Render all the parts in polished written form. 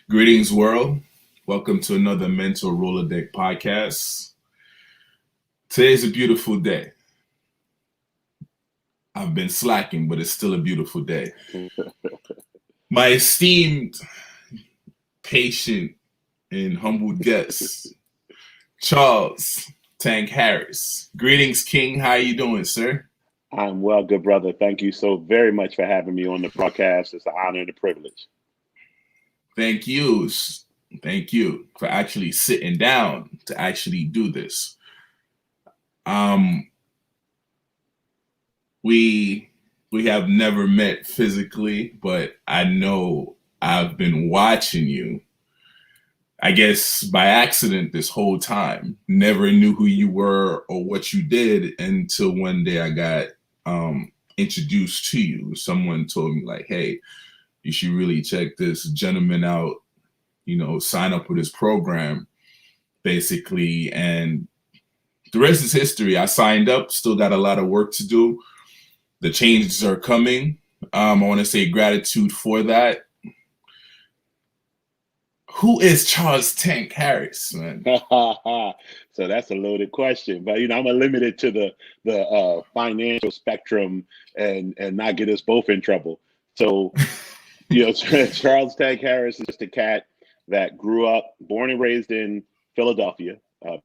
Greetings, world. Welcome to another MEN-talRollADeK podcast. Today's a beautiful day. I've been slacking, but it's still a beautiful day. My esteemed, patient, and humbled guest, Charles T.Harris. Greetings, King. How you doing, sir? I'm well, good brother. Thank you so very much for having me on the broadcast. It's an honor and a privilege. Thank you. Thank you for actually sitting down to actually do this. We have never met physically, but I know I've been watching you, I guess by accident this whole time. Never knew who you were or what you did until one day I got introduced to you. Someone told me like, hey, you should really check this gentleman out, sign up with his program, basically. And the rest is history. I signed up, still got a lot of work to do. The changes are coming. I want to say gratitude for that. Who is Charles T.Harris, man? So that's a loaded question, but I'm gonna limit it to the financial spectrum and not get us both in trouble. So Charles T.Harris is just a cat that grew up, born and raised in Philadelphia,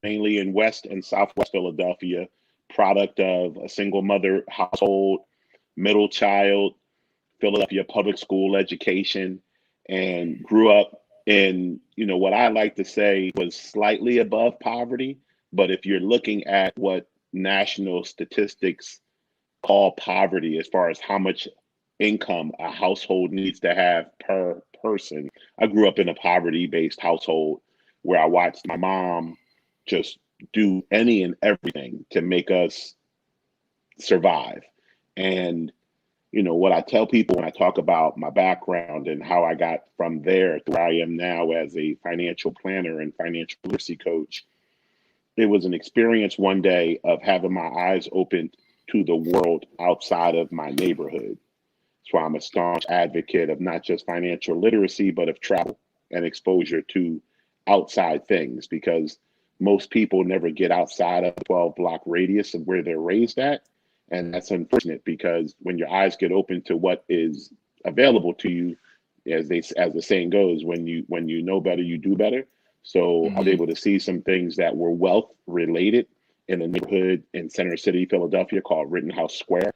mainly in West and Southwest Philadelphia, product of a single mother household, middle child, Philadelphia public school education, and grew up in, what I like to say was slightly above poverty. But if you're looking at what national statistics call poverty, as far as how much income a household needs to have per person, I grew up in a poverty-based household where I watched my mom just do any and everything to make us survive. And what I tell people when I talk about my background and how I got from there to where I am now as a financial planner and financial literacy coach, it was an experience one day of having my eyes opened to the world outside of my neighborhood. That's why I'm a staunch advocate of not just financial literacy, but of travel and exposure to outside things, because most people never get outside of a 12-block radius of where they're raised at. And that's unfortunate, because when your eyes get open to what is available to you, as the saying goes, when you know better, you do better. So I was able to see some things that were wealth related in a neighborhood in Center City, Philadelphia, called Rittenhouse Square.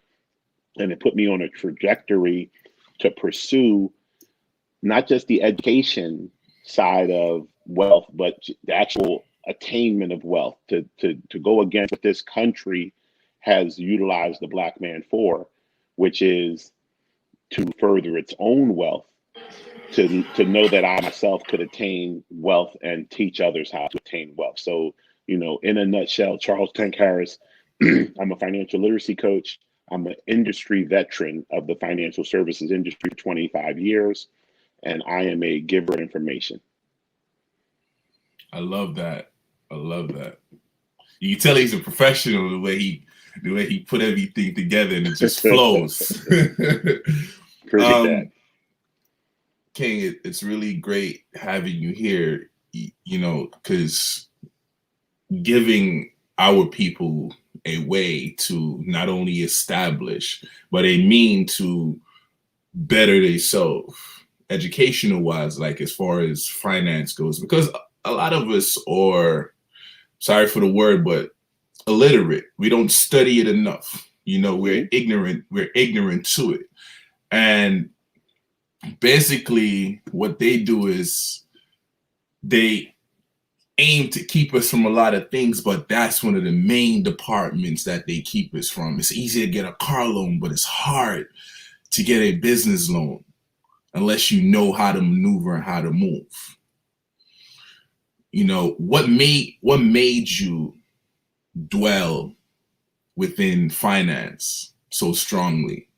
And it put me on a trajectory to pursue not just the education side of wealth, but the actual attainment of wealth, to go against what this country has utilized the Black man for, which is to further its own wealth, to know that I myself could attain wealth and teach others how to attain wealth. So, in a nutshell, Charles T.Harris, I'm a financial literacy coach. I'm an industry veteran of the financial services industry for 25 years, and I am a giver of information. I love that. I love that. You can tell he's a professional the way he put everything together, and it just flows. Appreciate that. King, it's really great having you here, because giving our people a way to not only establish, but a mean to better themselves, educational wise, like as far as finance goes, because a lot of us are, sorry for the word, but illiterate. We don't study it enough. We're ignorant to it. And basically what they do is they aim to keep us from a lot of things, but that's one of the main departments that they keep us from. It's easy to get a car loan, but it's hard to get a business loan unless you know how to maneuver and how to move. What made you dwell within finance so strongly?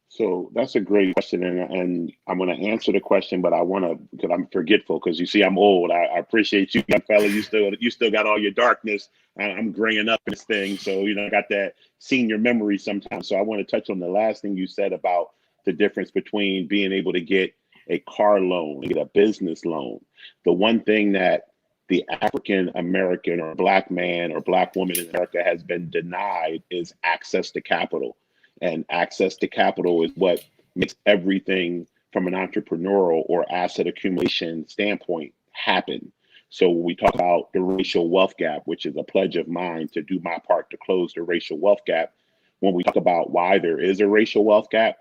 So that's a great question, and I'm going to answer the question, but I want to, because I'm forgetful. Because you see, I'm old. I appreciate you, young fella. You still got all your darkness. I'm graying up in this thing, so I got that senior memory sometimes. So I want to touch on the last thing you said about the difference between being able to get a car loan, to get a business loan. The one thing that the African American or Black man or Black woman in America has been denied is access to capital. And access to capital is what makes everything from an entrepreneurial or asset accumulation standpoint happen. So when we talk about the racial wealth gap, which is a pledge of mine to do my part to close the racial wealth gap, when we talk about why there is a racial wealth gap,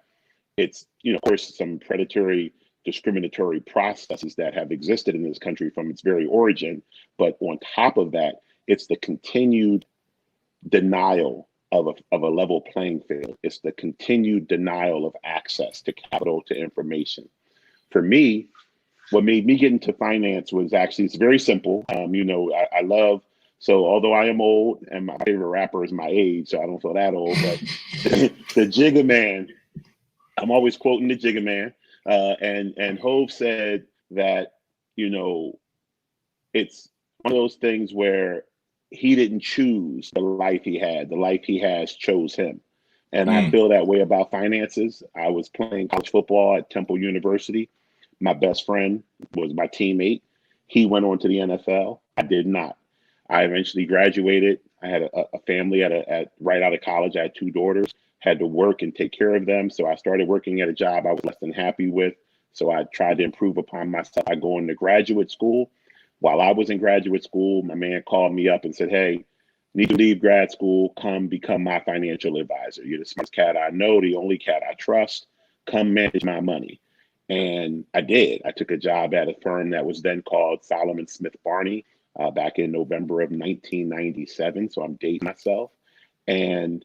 it's, of course, some predatory, discriminatory processes that have existed in this country from its very origin. But on top of that, it's the continued denial of a level playing field. It's the continued denial of access to capital, to information. For me, what made me get into finance was actually, it's very simple. I love, so although I am old and my favorite rapper is my age, so I don't feel that old, but the Jigga Man, I'm always quoting the Jigga Man. And Hove said that, it's one of those things where he didn't choose the life he had. The life he has chose him. And I feel that way about finances. I was playing college football at Temple University. My best friend was my teammate. He went on to the NFL. I did not. I eventually graduated. I had a family at right out of college. I had 2 daughters, had to work and take care of them. So I started working at a job I was less than happy with. So I tried to improve upon myself by going to graduate school. While I was in graduate school, my man called me up and said, "Hey, need to leave grad school, come become my financial advisor. You're the smartest cat I know, the only cat I trust. Come manage my money." And I did. I took a job at a firm that was then called Solomon Smith Barney back in November of 1997. So I'm dating myself. And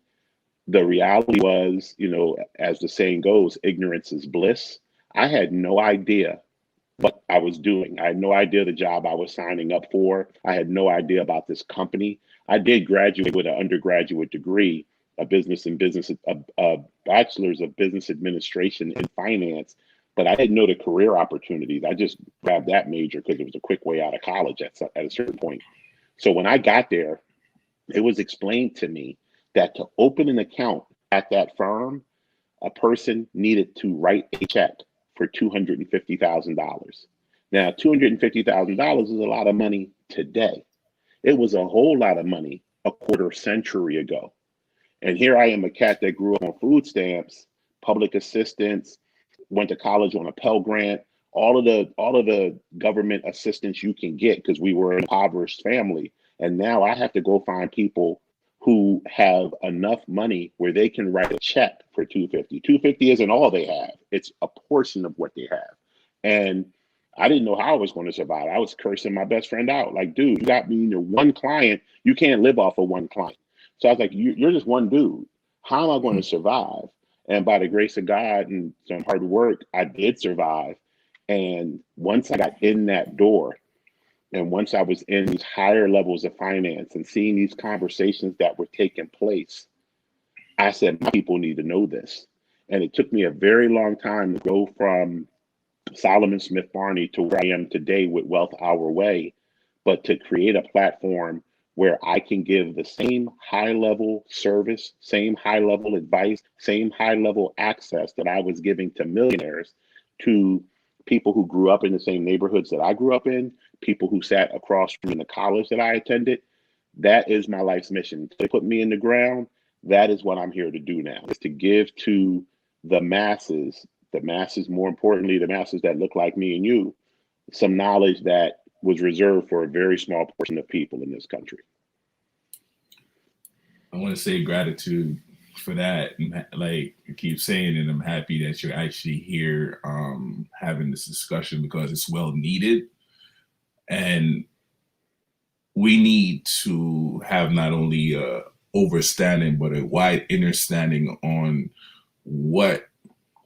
the reality was, as the saying goes, ignorance is bliss. I had no idea what I was doing. I had no idea the job I was signing up for. I had no idea about this company. I did graduate with an undergraduate degree, a bachelor's of business administration and finance, but I didn't know the career opportunities. I just grabbed that major because it was a quick way out of college at a certain point. So when I got there, it was explained to me that to open an account at that firm, a person needed to write a check for $250,000. Now, $250,000 is a lot of money today. It was a whole lot of money a quarter century ago. And here I am, a cat that grew up on food stamps, public assistance, went to college on a Pell Grant, all of the government assistance you can get because we were an impoverished family. And now I have to go find people who have enough money where they can write a check for $250. $250 isn't all they have. It's a portion of what they have. And I didn't know how I was going to survive. I was cursing my best friend out. Like, dude, you got me your one client. You can't live off of one client. So I was like, you're just one dude. How am I going to survive? And by the grace of God and some hard work, I did survive. And once I got in that door, and once I was in these higher levels of finance and seeing these conversations that were taking place, I said, my people need to know this. And it took me a very long time to go from Solomon Smith Barney to where I am today with Wealth Our Way, but to create a platform where I can give the same high level service, same high level advice, same high level access that I was giving to millionaires to people who grew up in the same neighborhoods that I grew up in, people who sat across from in the college that I attended. That is my life's mission. They put me in the ground. That is what I'm here to do now, is to give to the masses, more importantly, the masses that look like me and you, some knowledge that was reserved for a very small portion of people in this country. I want to say gratitude for that. Like I keep saying, and I'm happy that you're actually here having this discussion because it's well needed. And we need to have not only a overstanding, but a wide understanding on what,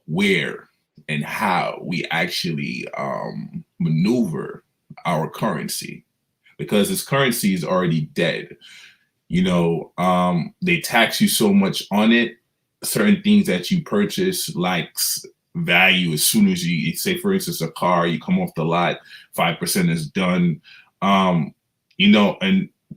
where, and how we actually maneuver our currency, because this currency is already dead. They tax you so much on it. Certain things that you purchase lacks value as soon as you say, for instance, a car, you come off the lot, 5% is done. And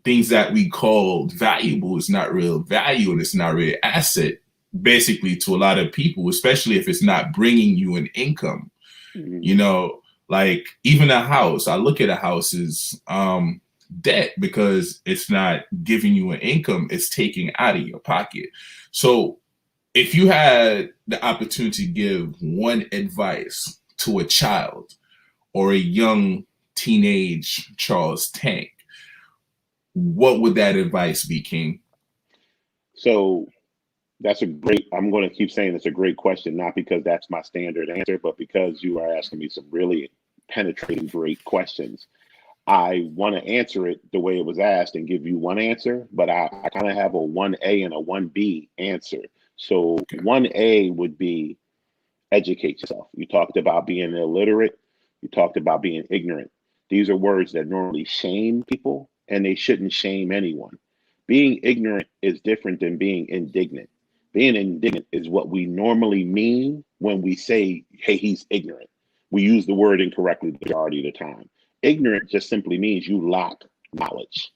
things that we call valuable is not real value and it's not real asset, basically, to a lot of people, especially if it's not bringing you an income. Mhm. You know, like even a house, I look at a house as debt because it's not giving you an income, it's taking out of your pocket. So if you had the opportunity to give one advice to a child or a young teenage Charles Tank, what would that advice be, King? So that's a great, I'm going to keep saying it's a great question, not because that's my standard answer, but because you are asking me some really penetrating, great questions. I want to answer it the way it was asked and give you one answer, but I kind of have a 1A and a 1B answer. So Okay. 1A would be educate yourself. You talked about being illiterate, you talked about being ignorant. These are words that normally shame people, and they shouldn't shame anyone. Being ignorant is different than being indignant. Being indignant is what we normally mean when we say, hey, he's ignorant. We use the word incorrectly the majority of the time. Ignorant just simply means you lack knowledge.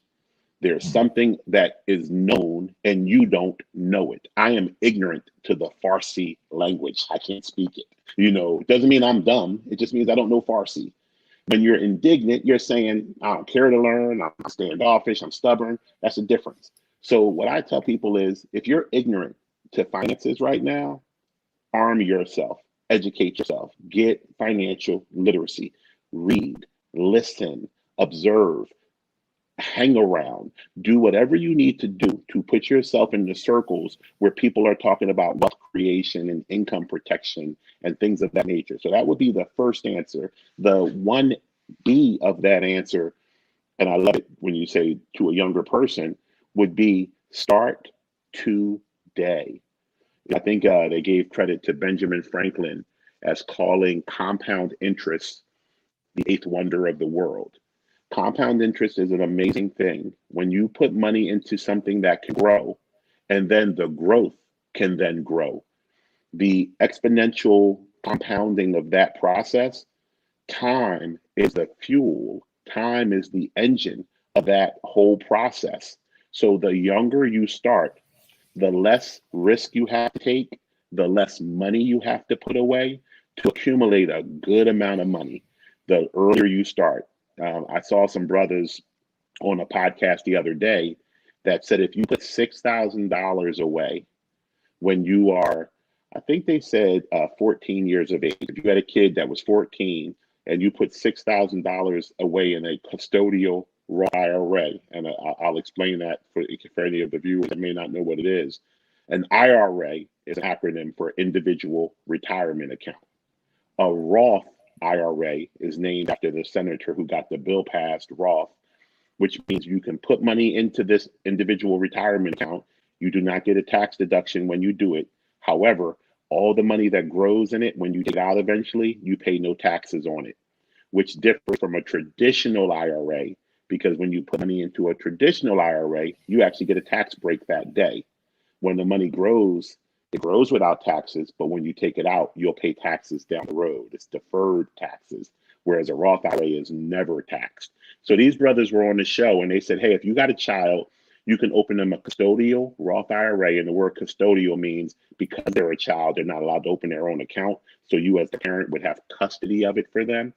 There's something that is known and you don't know it. I am ignorant to the Farsi language. I can't speak it. It doesn't mean I'm dumb. It just means I don't know Farsi. When you're indignant, you're saying, I don't care to learn. I'm standoffish. I'm stubborn. That's a difference. So, what I tell people is if you're ignorant to finances right now, arm yourself, educate yourself, get financial literacy, read, listen, observe, hang around, do whatever you need to do to put yourself in the circles where people are talking about wealth creation and income protection and things of that nature. So that would be the first answer. The 1B of that answer, and I love it when you say to a younger person, would be start today. I think they gave credit to Benjamin Franklin as calling compound interest the eighth wonder of the world. Compound interest is an amazing thing. When you put money into something that can grow, and then the growth can then grow, the exponential compounding of that process, time is the fuel, time is the engine of that whole process. So the younger you start, the less risk you have to take, the less money you have to put away to accumulate a good amount of money. The earlier you start. I saw some brothers on a podcast the other day that said if you put $6,000 away when you are, I think they said 14 years of age, if you had a kid that was 14 and you put $6,000 away in a custodial Roth IRA, and I'll explain that for any of the viewers that may not know what it is. An IRA is an acronym for individual retirement account. A Roth IRA is named after the senator who got the bill passed, Roth, which means you can put money into this individual retirement account. You do not get a tax deduction when you do it. However, all the money that grows in it, when you take it out eventually, you pay no taxes on it, which differs from a traditional IRA because when you put money into a traditional IRA, you actually get a tax break that day. When the money grows, it grows without taxes, but when you take it out, you'll pay taxes down the road. It's deferred taxes, whereas a Roth IRA is never taxed. So these brothers were on the show and they said, hey, if you got a child, you can open them a custodial Roth IRA. And the word custodial means because they're a child, they're not allowed to open their own account. So you as the parent would have custody of it for them.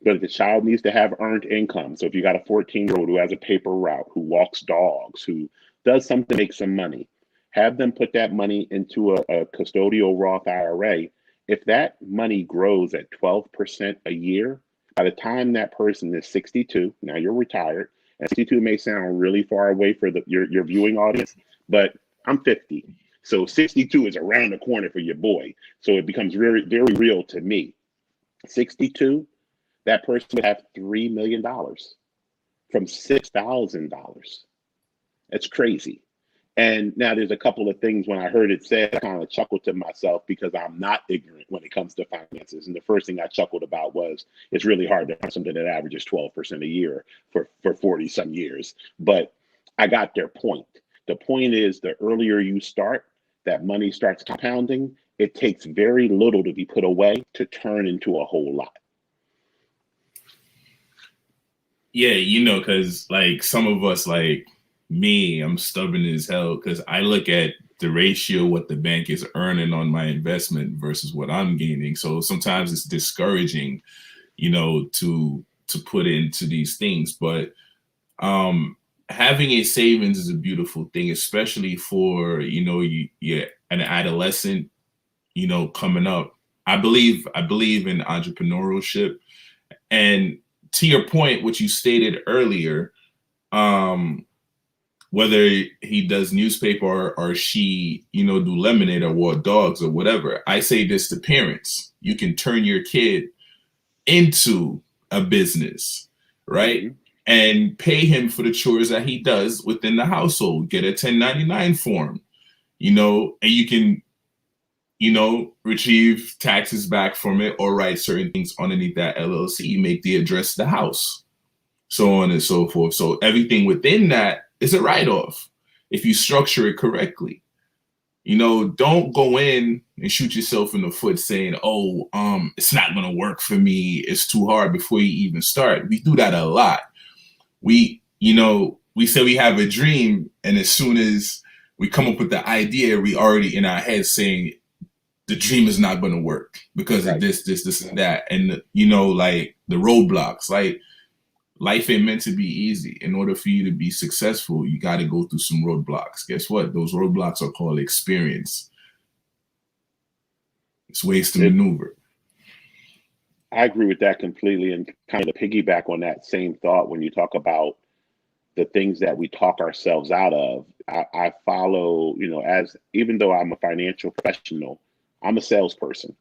But the child needs to have earned income. So if you got a 14-year-old who has a paper route, who walks dogs, who does something to make some money, have them put that money into a custodial Roth IRA. If that money grows at 12% a year, by the time that person is 62, now you're retired, and 62 may sound really far away for your viewing audience, but I'm 50. So 62 is around the corner for your boy. So it becomes very, very real to me. 62, that person would have $3 million from $6,000. That's crazy. And now there's a couple of things when I heard it said, I kind of chuckled to myself because I'm not ignorant when it comes to finances. And the first thing I chuckled about was it's really hard to find something that averages 12% a year for 40 some years. But I got their point. The point is the earlier you start, that money starts compounding. It takes very little to be put away to turn into a whole lot. Yeah, because like some of us, like me, I'm stubborn as hell because I look at the ratio what the bank is earning on my investment versus what I'm gaining. So sometimes it's discouraging, to put into these things. But having a savings is a beautiful thing, especially for, you're an adolescent, coming up. I believe in entrepreneurship. And to your point, what you stated earlier, whether he does newspaper or she, do lemonade or walk dogs or whatever, I say this to parents: you can turn your kid into a business, right? Mm-hmm. And pay him for the chores that he does within the household. Get a 1099 form, and you can, retrieve taxes back from it or write certain things underneath that LLC, make the address the house, so on and so forth. So everything within that is a write-off if you structure it correctly. Don't go in and shoot yourself in the foot saying, oh, it's not going to work for me, it's too hard, before you even start. We do that a lot. We say we have a dream, and as soon as we come up with the idea, we already in our head saying the dream is not going to work because of this, and that. And, like the roadblocks, like life ain't meant to be easy. In order for you to be successful, you got to go through some roadblocks. Guess what? Those roadblocks are called experience. It's ways to maneuver. I agree with that completely. And kind of to piggyback on that same thought, when you talk about the things that we talk ourselves out of, I follow, even though I'm a financial professional, I'm a salesperson,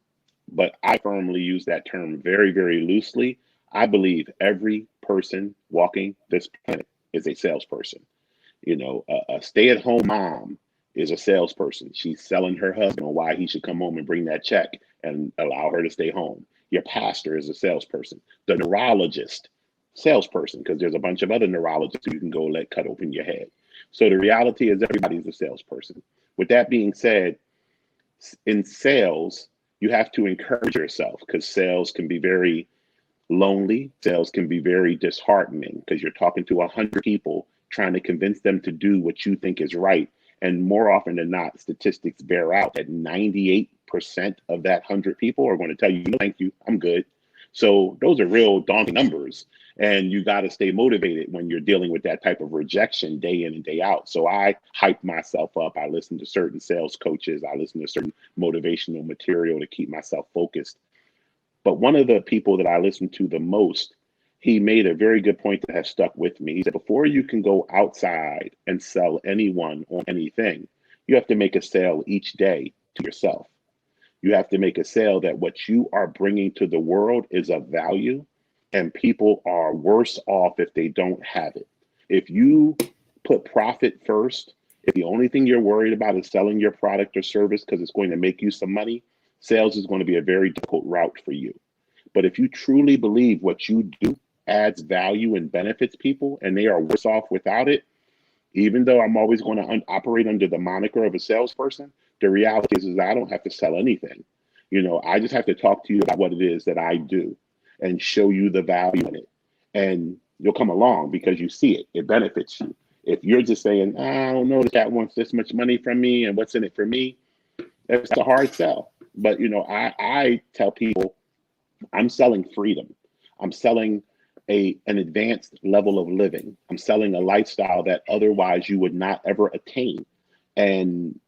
but I firmly use that term very, very loosely. I believe every person walking this planet is a salesperson. A stay-at-home mom is a salesperson. She's selling her husband on why he should come home and bring that check and allow her to stay home. Your pastor is a salesperson. The neurologist, salesperson, because there's a bunch of other neurologists who you can go let cut open your head. So the reality is everybody's a salesperson. With that being said, in sales, you have to encourage yourself, because sales can be very lonely. Sales can be very disheartening, because you're talking to 100 people trying to convince them to do what you think is right. And more often than not, statistics bear out that 98% of that 100 people are going to tell you, no, thank you, I'm good. So those are real daunting numbers. And you got to stay motivated when you're dealing with that type of rejection day in and day out. So I hype myself up. I listen to certain sales coaches. I listen to certain motivational material to keep myself focused. But one of the people that I listen to the most, he made a very good point that has stuck with me. He said, before you can go outside and sell anyone on anything, you have to make a sale each day to yourself. You have to make a sale that what you are bringing to the world is of value, and people are worse off if they don't have it. If you put profit first, if the only thing you're worried about is selling your product or service because it's going to make you some money, sales is going to be a very difficult route for you. But if you truly believe what you do adds value and benefits people, and they are worse off without it, even though I'm always going to operate under the moniker of a salesperson, the reality is I don't have to sell anything. I just have to talk to you about what it is that I do and show you the value in it. And you'll come along because you see it. It benefits you. If you're just saying, I don't know, that wants this much money from me and what's in it for me, that's a hard sell. But, I tell people I'm selling freedom. I'm selling an advanced level of living. I'm selling a lifestyle that otherwise you would not ever attain. And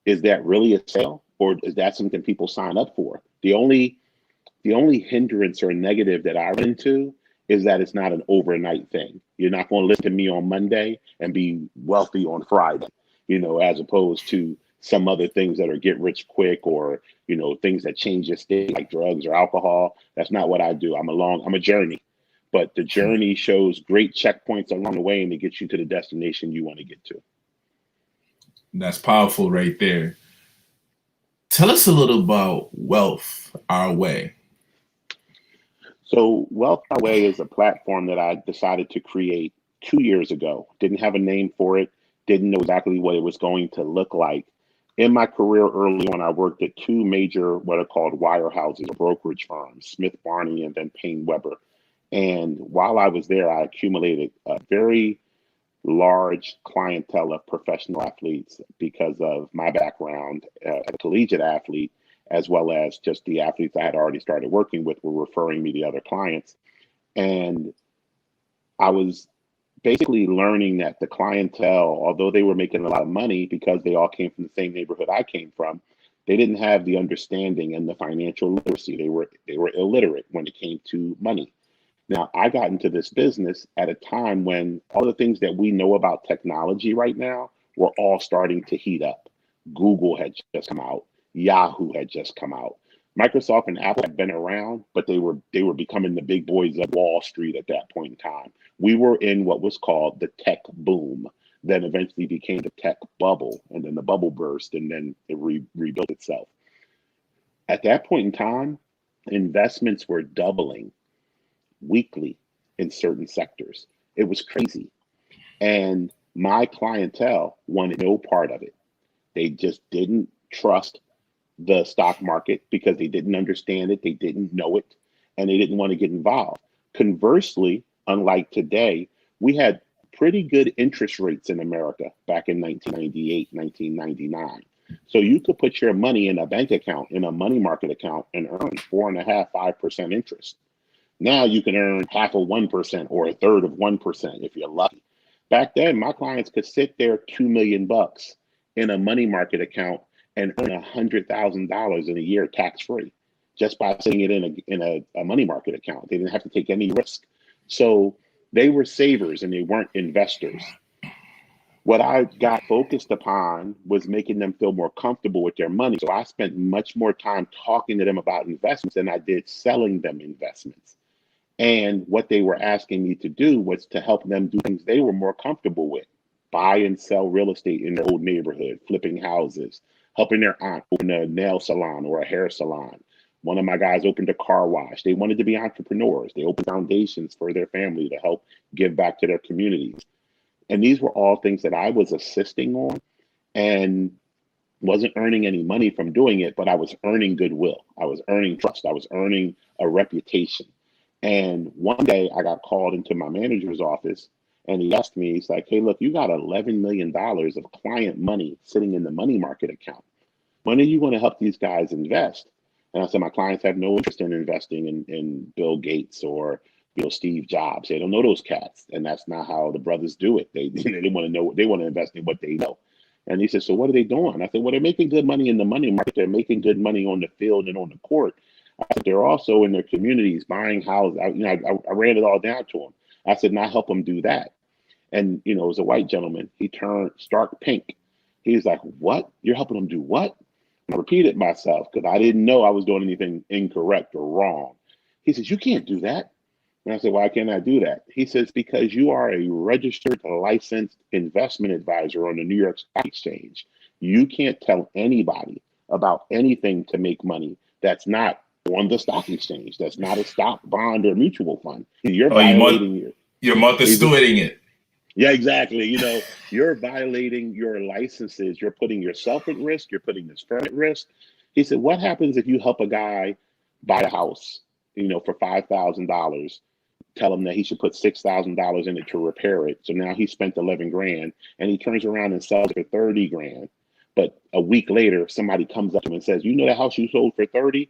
is that really a sale, or is that something people sign up for? The only hindrance or negative that I run into is that it's not an overnight thing. You're not going to listen to me on Monday and be wealthy on Friday, as opposed to some other things that are get rich quick, or, things that change your state, like drugs or alcohol. That's not what I do. I'm a journey, but the journey shows great checkpoints along the way, and it gets you to the destination you want to get to. That's powerful right there. Tell us a little about Wealth Our Way. So Wealth Our Way is a platform that I decided to create 2 years ago. Didn't have a name for it. Didn't know exactly what it was going to look like. In my career early on, I worked at two major, what are called wirehouses, or brokerage firms, Smith Barney and then Payne Weber. And while I was there, I accumulated a very large clientele of professional athletes because of my background as a collegiate athlete, as well as just the athletes I had already started working with were referring me to other clients. And I was basically learning that the clientele, although they were making a lot of money because they all came from the same neighborhood I came from, they didn't have the understanding and the financial literacy. They were illiterate when it came to money. Now, I got into this business at a time when all the things that we know about technology right now were all starting to heat up. Google had just come out, Yahoo had just come out. Microsoft and Apple had been around, but they were becoming the big boys of Wall Street at that point in time. We were in what was called the tech boom, then eventually became the tech bubble, and then the bubble burst, and then it rebuilt itself. At that point in time, investments were doubling weekly in certain sectors. It was crazy. And my clientele wanted no part of it. They just didn't trust the stock market because they didn't understand it, they didn't know it, and they didn't want to get involved. Conversely, unlike today, we had pretty good interest rates in America back in 1998, 1999. So you could put your money in a bank account, in a money market account, and earn 4.5%, 5% interest. Now you can earn half of 1% or a third of 1% if you're lucky. Back then, my clients could sit there $2 million in a money market account and earn $100,000 in a year tax free just by sitting it in a money market account. They didn't have to take any risk. So they were savers and they weren't investors. What I got focused upon was making them feel more comfortable with their money. So I spent much more time talking to them about investments than I did selling them investments. And what they were asking me to do was to help them do things they were more comfortable with. Buy and sell real estate in their old neighborhood, flipping houses, helping their aunt open a nail salon or a hair salon. One of my guys opened a car wash. They wanted to be entrepreneurs. They opened foundations for their family to help give back to their communities. And these were all things that I was assisting on and wasn't earning any money from doing it, but I was earning goodwill. I was earning trust. I was earning a reputation. And one day I got called into my manager's office and he asked me, he's like, hey, look, you got $11 million of client money sitting in the money market account. When are you going to help these guys invest? And I said, my clients have no interest in investing in Bill Gates or Steve Jobs. They don't know those cats. And that's not how the brothers do it. They want to know, they want to invest in what they know. And he said, so what are they doing? I said, well, they're making good money in the money market. They're making good money on the field and on the court. I said, they're also in their communities buying houses. I ran it all down to him. I said, now help them do that. And, it was a white gentleman. He turned stark pink. He's like, what? You're helping them do what? I repeated myself because I didn't know I was doing anything incorrect or wrong. He says, you can't do that. And I said, why can't I do that? He says, because you are a registered, licensed investment advisor on the New York Stock Exchange. You can't tell anybody about anything to make money that's not on the stock exchange. That's not a stock, bond, or mutual fund. You're violating your mother's stewarding it. Yeah, exactly. You're violating your licenses. You're putting yourself at risk. You're putting this firm at risk. He said, what happens if you help a guy buy a house, for $5,000? Tell him that he should put $6,000 in it to repair it. So now he spent 11 grand and he turns around and sells it for 30 grand. But a week later, somebody comes up to him and says, the house you sold for 30,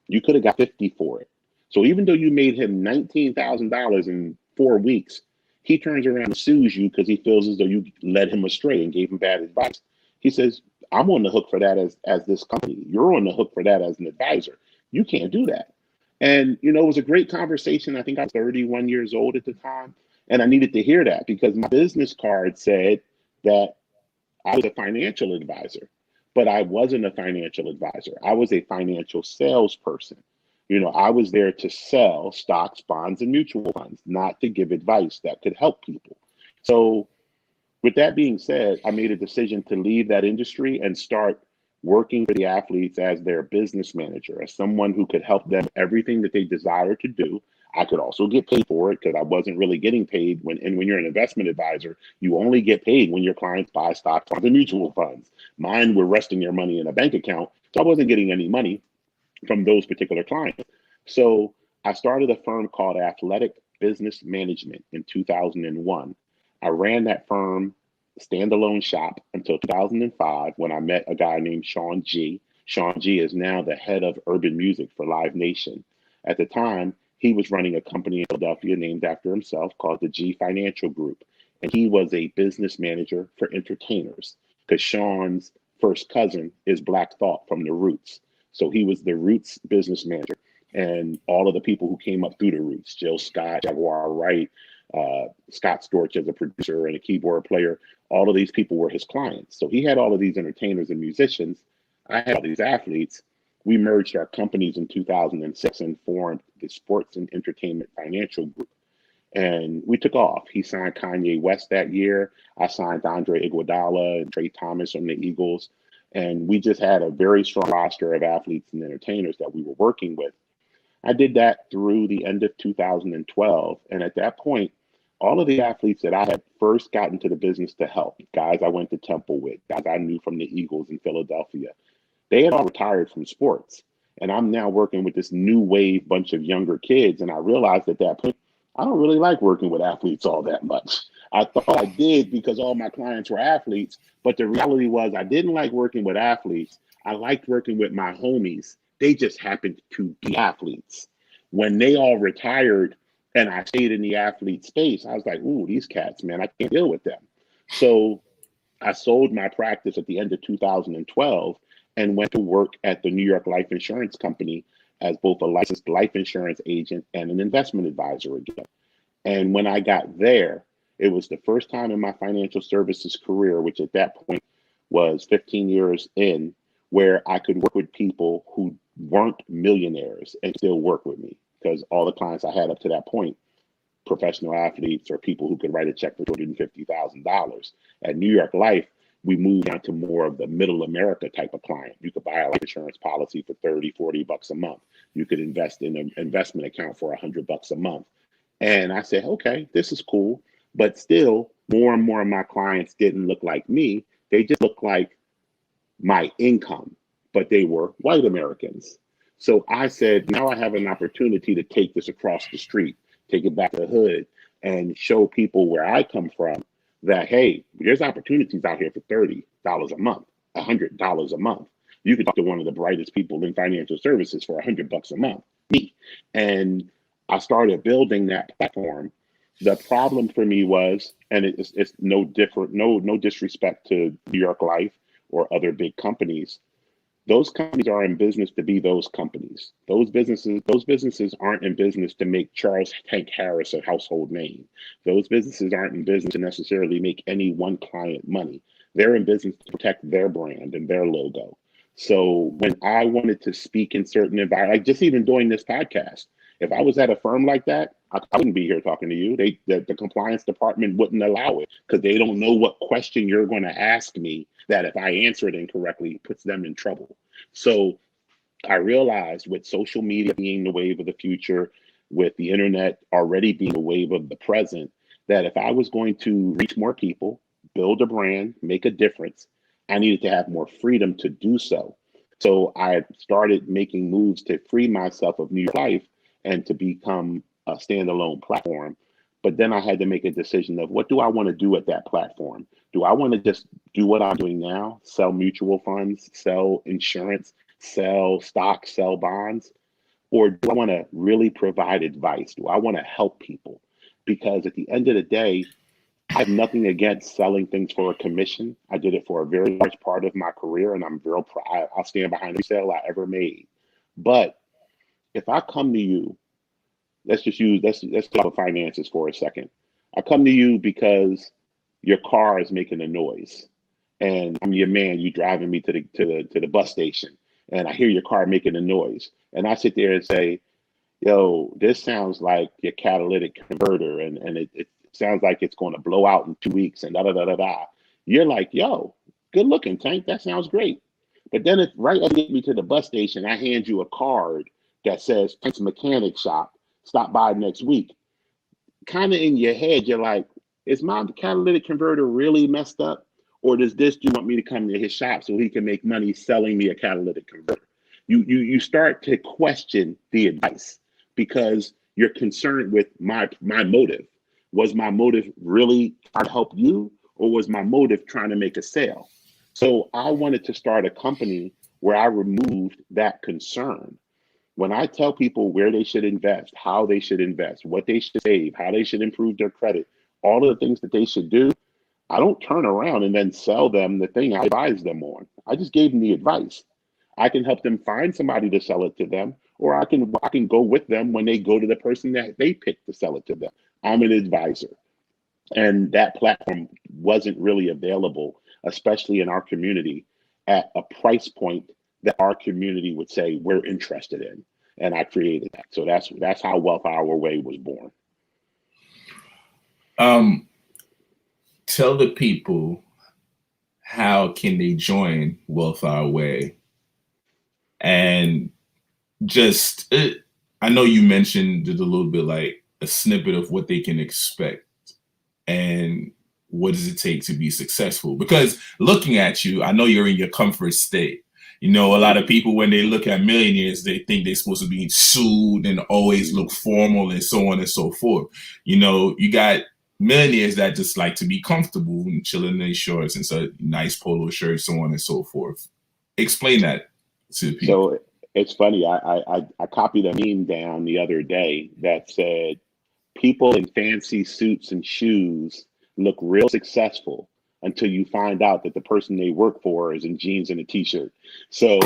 you could have got 50 for it. So even though you made him $19,000 in 4 weeks, he turns around and sues you because he feels as though you led him astray and gave him bad advice. He says, I'm on the hook for that as this company. You're on the hook for that as an advisor. You can't do that. And, it was a great conversation. I think I was 31 years old at the time. And I needed to hear that because my business card said that I was a financial advisor, but I wasn't a financial advisor. I was a financial salesperson. I was there to sell stocks, bonds, and mutual funds, not to give advice that could help people. So with that being said, I made a decision to leave that industry and start working for the athletes as their business manager, as someone who could help them everything that they desire to do. I could also get paid for it because I wasn't really getting paid when you're an investment advisor, you only get paid when your clients buy stocks, bonds, and mutual funds. Mine were resting their money in a bank account, so I wasn't getting any money from those particular clients. So I started a firm called Athletic Business Management in 2001. I ran that firm, standalone shop, until 2005 when I met a guy named Sean G. Sean G is now the head of urban music for Live Nation. At the time, he was running a company in Philadelphia named after himself called the G Financial Group. And he was a business manager for entertainers because Sean's first cousin is Black Thought from the Roots. So he was the Roots business manager. And all of the people who came up through the Roots, Jill Scott, Jaguar Wright, Scott Storch as a producer and a keyboard player, all of these people were his clients. So he had all of these entertainers and musicians. I had all these athletes. We merged our companies in 2006 and formed the Sports and Entertainment Financial Group. And we took off. He signed Kanye West that year. I signed Andre Iguodala and Trey Thomas from the Eagles. And we just had a very strong roster of athletes and entertainers that we were working with. I did that through the end of 2012. And at that point, all of the athletes that I had first gotten to the business to help, guys I went to Temple with, guys I knew from the Eagles in Philadelphia, they had all retired from sports. And I'm now working with this new wave bunch of younger kids. And I realized at that point, I don't really like working with athletes all that much. I thought I did because all my clients were athletes. But the reality was I didn't like working with athletes. I liked working with my homies. They just happened to be athletes. When they all retired and I stayed in the athlete space, I was like, ooh, these cats, man, I can't deal with them. So I sold my practice at the end of 2012 and went to work at the New York Life Insurance Company as both a licensed life insurance agent and an investment advisor again. And when I got there, it was the first time in my financial services career, which at that point was 15 years in, where I could work with people who weren't millionaires and still work with me, because all the clients I had up to that point, professional athletes or people who could write a check for $250,000. At New York Life, we moved on to more of the middle America type of client. You could buy a life insurance policy for 30, 40 bucks a month. You could invest in an investment account for $100 a month. And I said, okay, this is cool. But still, more and more of my clients didn't look like me. They just looked like my income, but they were white Americans. So I said, now I have an opportunity to take this across the street, take it back to the hood, and show people where I come from that, hey, there's opportunities out here for $30 a month, $100 a month. You could talk to one of the brightest people in financial services for $100 a month, me. And I started building that platform. The problem for me was, and it's no different, no disrespect to New York Life or other big companies. Those companies are in business to be those companies. Those businesses aren't in business to make Charles T.Harris a household name. Those businesses aren't in business to necessarily make any one client money. They're in business to protect their brand and their logo. So when I wanted to speak in certain environments, like just even doing this podcast, if I was at a firm like that, I wouldn't be here talking to you. The compliance department wouldn't allow it because they don't know what question you're going to ask me that if I answer it incorrectly puts them in trouble. So I realized with social media being the wave of the future, with the internet already being the wave of the present, that if I was going to reach more people, build a brand, make a difference, I needed to have more freedom to do so. So I started making moves to free myself of New York Life and to become a standalone platform. But then I had to make a decision of what do I want to do at that platform? Do I want to just do what I'm doing now, sell mutual funds, sell insurance, sell stocks, sell bonds? Or do I want to really provide advice? Do I want to help people? Because at the end of the day, I have nothing against selling things for a commission. I did it for a very large part of my career, and I'm real proud. I'll stand behind every sale I ever made. But if I come to you, let's talk about finances for a second. I come to you because your car is making a noise, and I'm your man. You driving me to the bus station, and I hear your car making a noise, and I sit there and say, "Yo, this sounds like your catalytic converter, and it sounds like it's going to blow out in 2 weeks, and da da da da da." You're like, "Yo, good looking, Tank. That sounds great." But then if right as you get me to the bus station, I hand you a card that says Tank's Mechanic Shop. Stop by next week. Kind of in your head, you're like, is my catalytic converter really messed up? Or does this dude want me to come to his shop so he can make money selling me a catalytic converter? You start to question the advice because you're concerned with my motive. Was my motive really trying to help you, or was my motive trying to make a sale? So I wanted to start a company where I removed that concern. When I tell people where they should invest, how they should invest, what they should save, how they should improve their credit, all of the things that they should do, I don't turn around and then sell them the thing I advised them on. I just gave them the advice. I can help them find somebody to sell it to them, or I can go with them when they go to the person that they picked to sell it to them. I'm an advisor. And that platform wasn't really available, especially in our community, at a price point that our community would say we're interested in. And I created that. So that's how Wealth Our Way was born. Tell the people, how can they join Wealth Our Way? And just, I know you mentioned it a little bit, like a snippet of what they can expect and what does it take to be successful? Because looking at you, I know you're in your comfort state. You know, a lot of people, when they look at millionaires, they think they're supposed to be sued and always look formal and so on and so forth. You know, you got millionaires that just like to be comfortable and chilling in their shorts and so nice polo shirts, so on and so forth. Explain that to people. So it's funny. I copied a meme down the other day that said, people in fancy suits and shoes look real successful until you find out that the person they work for is in jeans and a t-shirt. So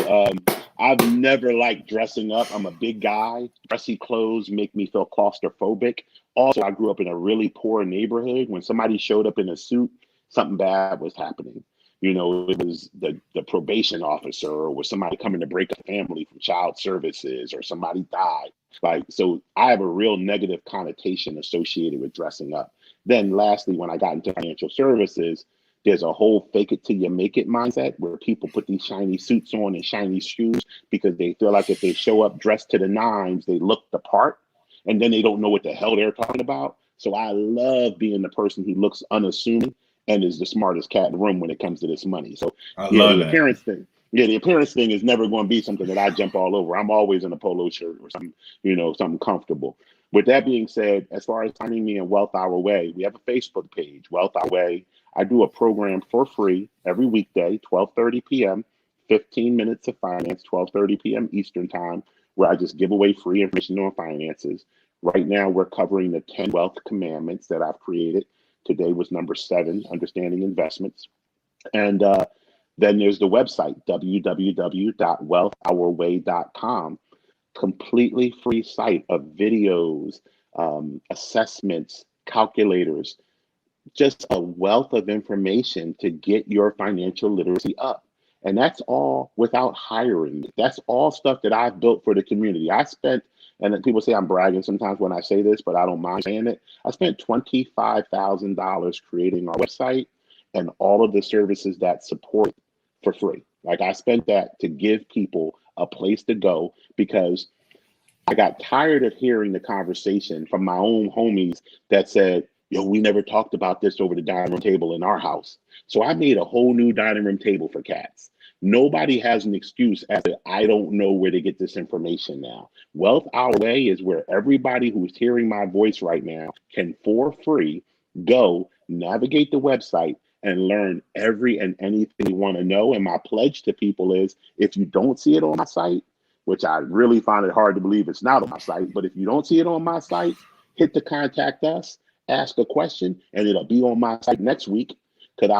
I've never liked dressing up. I'm a big guy. Dressy clothes make me feel claustrophobic. Also, I grew up in a really poor neighborhood. When somebody showed up in a suit, something bad was happening. You know, it was the probation officer, or was somebody coming to break a family from child services, or somebody died. Like, so I have a real negative connotation associated with dressing up. Then lastly, when I got into financial services, there's a whole fake it till you make it mindset where people put these shiny suits on and shiny shoes because they feel like if they show up dressed to the nines, they look the part, and then they don't know what the hell they're talking about. So I love being the person who looks unassuming and is the smartest cat in the room when it comes to this money. So I yeah, love the that. appearance thing. Yeah, the appearance thing is never going to be something that I jump all over. I'm always in a polo shirt or something, something comfortable. With that being said, as far as finding me in Wealth Our Way, we have a Facebook page, Wealth Our Way. I do a program for free every weekday, 12:30 p.m., 15 minutes of finance, 12:30 p.m. Eastern time, where I just give away free information on finances. Right now, we're covering the 10 wealth commandments that I've created. Today was number 7, understanding investments. And then there's the website, www.wealthourway.com, completely free site of videos, assessments, calculators, just a wealth of information to get your financial literacy up. And that's all without hiring. That's all stuff that I've built for the community. And then people say I'm bragging sometimes when I say this, but I don't mind saying it. I spent $25,000 creating our website and all of the services that support it for free. Like, I spent that to give people a place to go because I got tired of hearing the conversation from my own homies that said, yo, we never talked about this over the dining room table in our house. So I made a whole new dining room table for cats. Nobody has an excuse as to, I don't know where to get this information now. Wealth Our Way is where everybody who's hearing my voice right now can, for free, go navigate the website and learn every and anything you want to know. And my pledge to people is, if you don't see it on my site, which I really find it hard to believe it's not on my site, but if you don't see it on my site, hit the contact us, ask a question, and it'll be on my site next week, because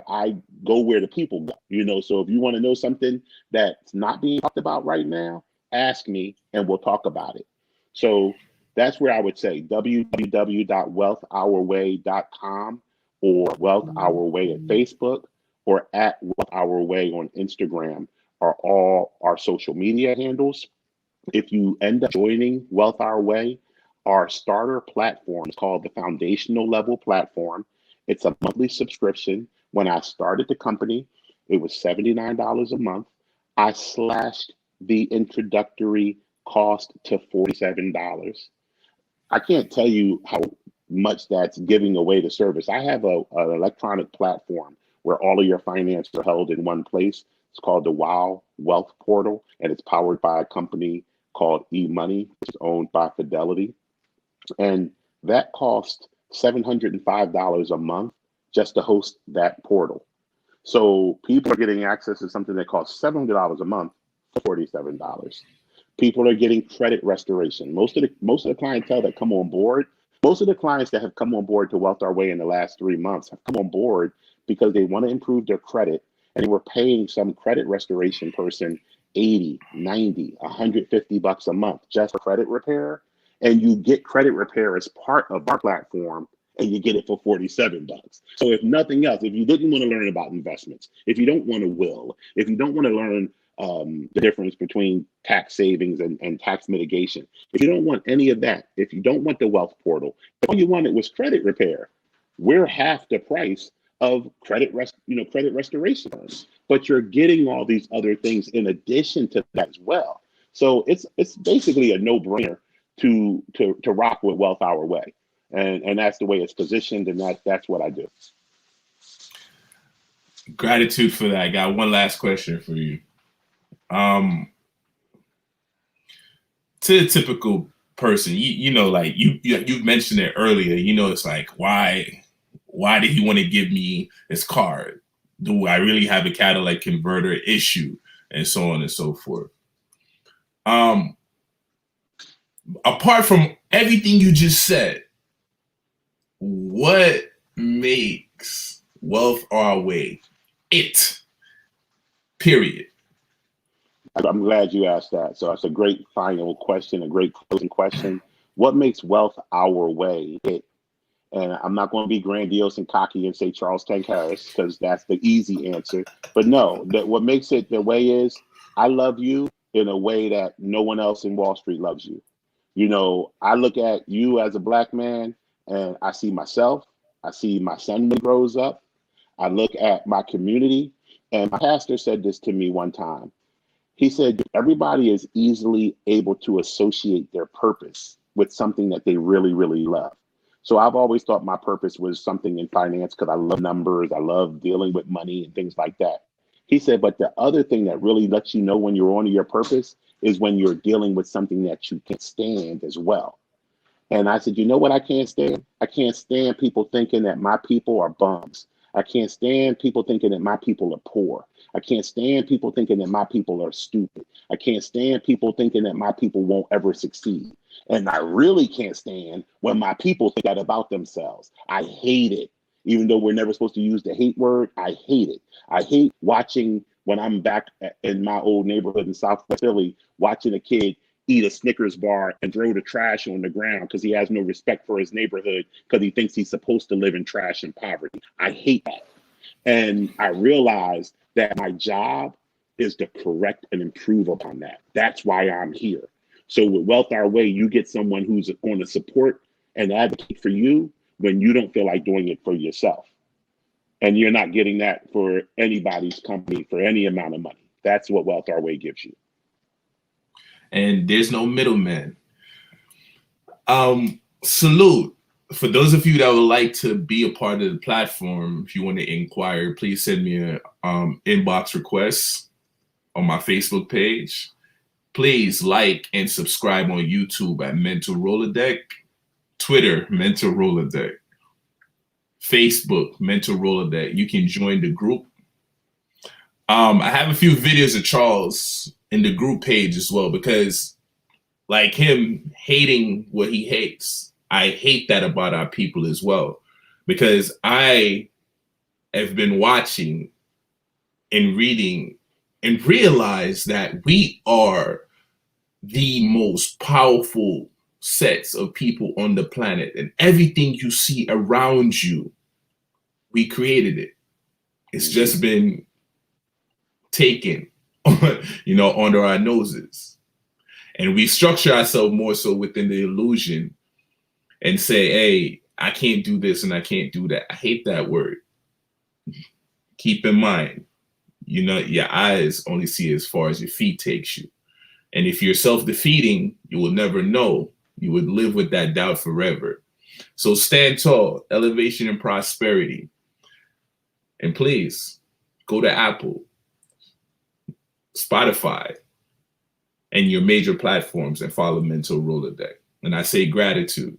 I go where the people go. So if you want to know something that's not being talked about right now, ask me and we'll talk about it. So that's where I would say www.wealthourway.com, or Wealth Our Way at Facebook, or at Wealth Our Way on Instagram are all our social media handles. If you end up joining Wealth Our Way, our starter platform is called the Foundational Level Platform. It's a monthly subscription. When I started the company, it was $79 a month. I slashed the introductory cost to $47. I can't tell you how much that's giving away the service. I have an electronic platform where all of your finances are held in one place. It's called the Wow Wealth Portal, and it's powered by a company called eMoney, which is owned by Fidelity. And that cost $705 a month just to host that portal. So people are getting access to something that costs $700 a month for $47. People are getting credit restoration. Most of the clientele that come on board, most of the clients that have come on board to Wealth Our Way in the last 3 months have come on board because they want to improve their credit, and they were paying some credit restoration person 80, 90, $150 a month just for credit repair. And you get credit repair as part of our platform, and you get it for $47. So if nothing else, if you didn't want to learn about investments, if you don't want to will, if you don't want to learn the difference between tax savings and tax mitigation, if you don't want any of that, if you don't want the wealth portal, if all you wanted was credit repair, we're half the price of credit restoration. But you're getting all these other things in addition to that as well. So it's basically a no-brainer to rock with Wealth Our Way. And that's the way it's positioned, and that's what I do. Gratitude for that. I got one last question for you. To the typical person, like you mentioned it earlier, it's like, why did he want to give me his car? Do I really have a catalytic converter issue? And so on and so forth. Apart from everything you just said, what makes Wealth Our Way it? Period. I'm glad you asked that. So that's a great final question, a great closing question. What makes Wealth Our Way it? And I'm not going to be grandiose and cocky and say T.Harris, because that's the easy answer. But no, that what makes it the way is I love you in a way that no one else in Wall Street loves you. I look at you as a Black man and I see myself. I see my son when he grows up. I look at my community. And my pastor said this to me one time. He said, everybody is easily able to associate their purpose with something that they really, really love. So I've always thought my purpose was something in finance because I love numbers. I love dealing with money and things like that. He said, but the other thing that really lets you know when you're on to your purpose is when you're dealing with something that you can't stand as well. And I said, you know what I can't stand? I can't stand people thinking that my people are bums. I can't stand people thinking that my people are poor. I can't stand people thinking that my people are stupid. I can't stand people thinking that my people won't ever succeed. And I really can't stand when my people think that about themselves. I hate it. Even though we're never supposed to use the hate word, I hate it. I hate watching, when I'm back in my old neighborhood in Southwest Philly, watching a kid eat a Snickers bar and throw the trash on the ground because he has no respect for his neighborhood because he thinks he's supposed to live in trash and poverty. I hate that. And I realized that my job is to correct and improve upon that. That's why I'm here. So with Wealth Our Way, you get someone who's going to support and advocate for you when you don't feel like doing it for yourself. And you're not getting that for anybody's company for any amount of money. That's what Wealth Our Way gives you. And there's no middleman. Salute. For those of you that would like to be a part of the platform, if you want to inquire, please send me an inbox request on my Facebook page. Please like and subscribe on YouTube at MEN-talRollADeK, Twitter, MEN-talRollADeK, Facebook, MEN-talRollADeK. You can join the group. I have a few videos of Charles in the group page as well, because like him hating what he hates, I hate that about our people as well, because I have been watching and reading and realize that we are the most powerful sets of people on the planet, and everything you see around you, we created it. It's just been taken, under our noses. And we structure ourselves more so within the illusion and say, hey, I can't do this and I can't do that. I hate that word. Keep in mind, your eyes only see as far as your feet takes you. And if you're self-defeating, you will never know. You would live with that doubt forever. So stand tall, elevation and prosperity. And please go to Apple, Spotify, and your major platforms and follow MEN-talRollADeK. And I say gratitude.